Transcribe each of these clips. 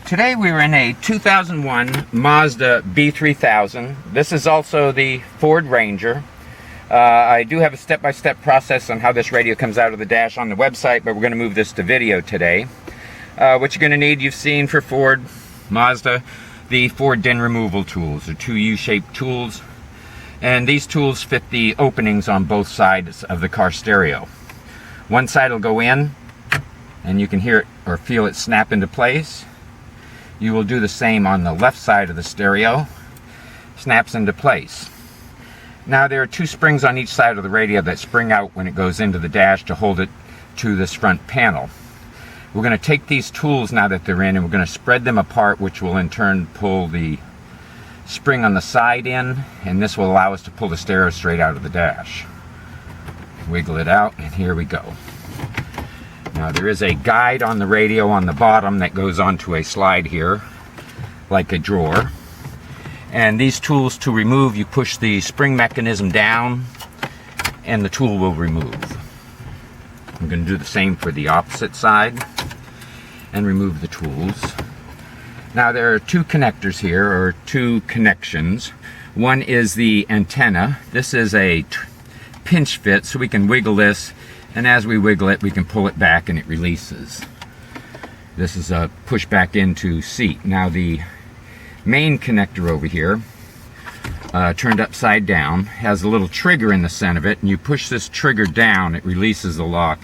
Today we were in a 2001 Mazda B3000. This is also the Ford Ranger. I do have a step-by-step process on how this radio comes out of the dash on the website, but we're going to move this to video today. What you're going to need, you've seen for Ford, Mazda, the Ford DIN removal tools. They're two U-shaped tools, and these tools fit the openings on both sides of the car stereo. One side will go in, and you can hear it or feel it snap into place. You will do the same on the left side of the stereo. Snaps into place. Now there are two springs on each side of the radio that spring out when it goes into the dash to hold it to this front panel. We're going to take these tools now that they're in, and we're going to spread them apart, which will in turn pull the spring on the side in, and this will allow us to pull the stereo straight out of the dash. Wiggle it out, and here we go. Now there is a guide on the radio on the bottom that goes onto a slide here, like a drawer. And these tools to remove, you push the spring mechanism down, and the tool will remove. I'm going to do the same for the opposite side, and remove the tools. Now there are two connectors here, or two connections. One is the antenna. This is a pinch fit, so we can wiggle this, and as we wiggle it, we can pull it back and it releases. This is a push back into seat. Now the main connector over here, turned upside down, has a little trigger in the center of it, and you push this trigger down, it releases the lock,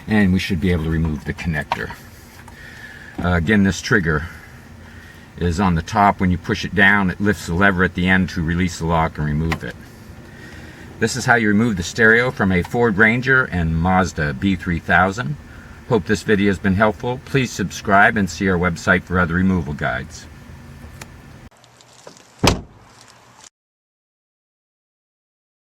and we should be able to remove the connector. Again, this trigger is on the top. When you push it down, it lifts the lever at the end to release the lock and remove it. This is how you remove the stereo from a Ford Ranger and Mazda B3000. Hope this video has been helpful. Please subscribe and see our website for other removal guides.